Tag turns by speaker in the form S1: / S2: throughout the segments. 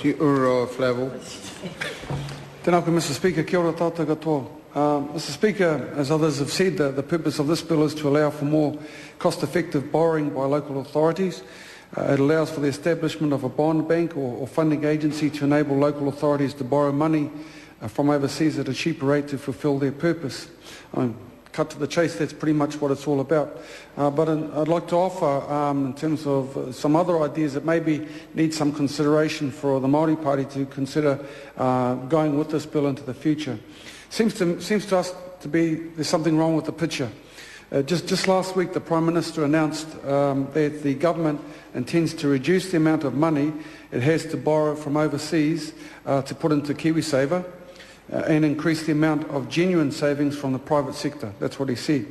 S1: Ki ura Flavel.
S2: Tēnā koe, Mr. Speaker, kia ora tātou katoa. Mr. Speaker, as others have said, the purpose of this bill is to allow for more cost-effective borrowing by local authorities. It allows for the establishment of a bond bank or funding agency to enable local authorities to borrow money from overseas at a cheaper rate to fulfil their purpose. Cut to the chase, that's pretty much what it's all about. But I'd like to offer, in terms of some other ideas that maybe need some consideration for the Māori Party to consider going with this bill into the future. Seems to us to be there's something wrong with the picture. Just last week, the Prime Minister announced that the government intends to reduce the amount of money it has to borrow from overseas to put into KiwiSaver and increase the amount of genuine savings from the private sector. That's what he said.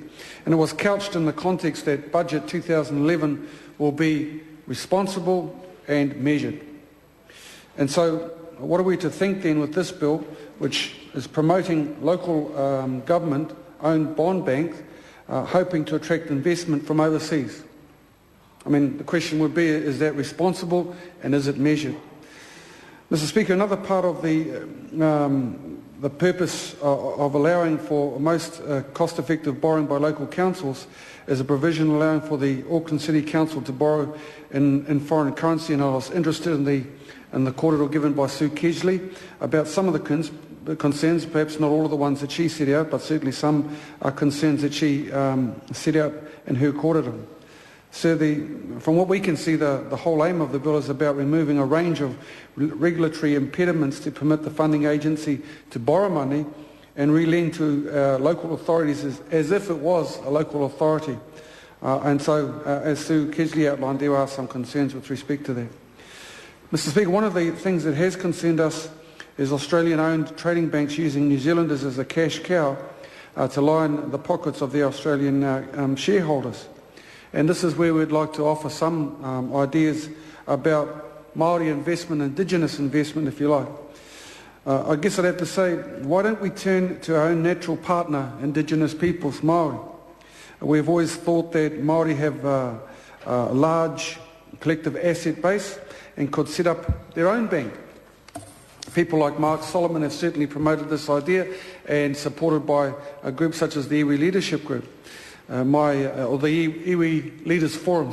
S2: And it was couched in the context that Budget 2011 will be responsible and measured. And so what are we to think then with this bill, which is promoting local government-owned bond banks, hoping to attract investment from overseas? I mean, the question would be, is that responsible and is it measured? Mr. Speaker, another part of the purpose of allowing for most cost-effective borrowing by local councils is a provision allowing for the Auckland City Council to borrow in foreign currency. And I was interested in the kōrero given by Sue Kesley about some of the concerns, perhaps not all of the ones that she set out, but certainly some concerns that she set out in her kōrero. So from what we can see, the whole aim of the bill is about removing a range of regulatory impediments to permit the funding agency to borrow money and re-lend to local authorities as if it was a local authority. And so, as Sue Kesley outlined, there are some concerns with respect to that. Mr. Speaker, one of the things that has concerned us is Australian-owned trading banks using New Zealanders as a cash cow to line the pockets of their Australian shareholders. And this is where we'd like to offer some ideas about Māori investment, Indigenous investment, if you like. I guess I'd have to say, why don't we turn to our own natural partner, Indigenous peoples, Māori? We've always thought that Māori have a large collective asset base and could set up their own bank. People like Mark Solomon have certainly promoted this idea and supported by a group such as the Iwi Leadership Group. The Iwi Leaders Forum,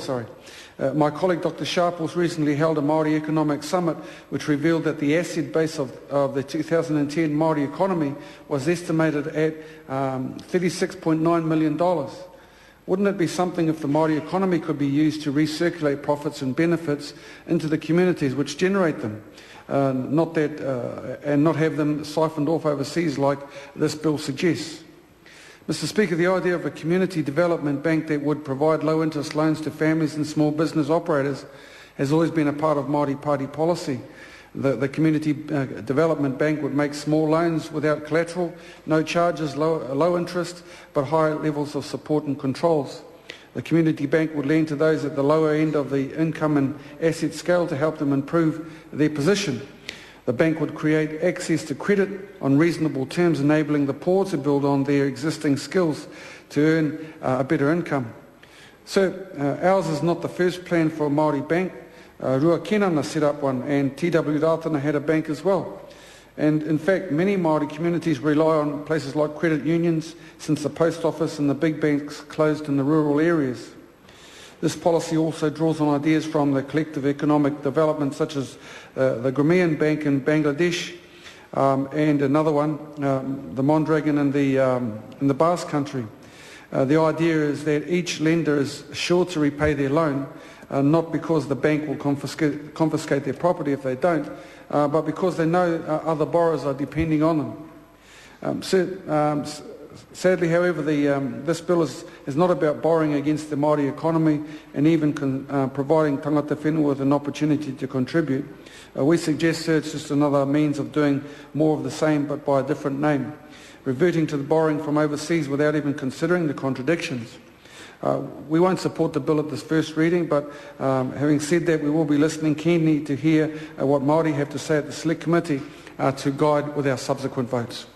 S2: My colleague Dr. Sharples recently held a Māori Economic Summit which revealed that the asset base of the 2010 Māori economy was estimated at $36.9 million. Wouldn't it be something if the Māori economy could be used to recirculate profits and benefits into the communities which generate them, and not have them siphoned off overseas like this bill suggests? Mr. Speaker, the idea of a community development bank that would provide low-interest loans to families and small business operators has always been a part of Māori Party policy. The community development bank would make small loans without collateral, no charges, low interest, but high levels of support and controls. The community bank would lend to those at the lower end of the income and asset scale to help them improve their position. The bank would create access to credit on reasonable terms, enabling the poor to build on their existing skills to earn a better income. So ours is not the first plan for a Māori bank. Ruakenana set up one, and TW Ratana had a bank as well. And in fact, many Māori communities rely on places like credit unions since the post office and the big banks closed in the rural areas. This policy also draws on ideas from the collective economic development such as the Grameen Bank in Bangladesh and another one, the Mondragon in the Basque Country. The idea is that each lender is sure to repay their loan, not because the bank will confiscate their property if they don't, but because they know other borrowers are depending on them. Sadly, however, this bill is not about borrowing against the Māori economy and even providing tangata whenua with an opportunity to contribute. We suggest it's just another means of doing more of the same but by a different name, reverting to the borrowing from overseas without even considering the contradictions. We won't support the bill at this first reading, but having said that, we will be listening keenly to hear what Māori have to say at the Select Committee to guide with our subsequent votes.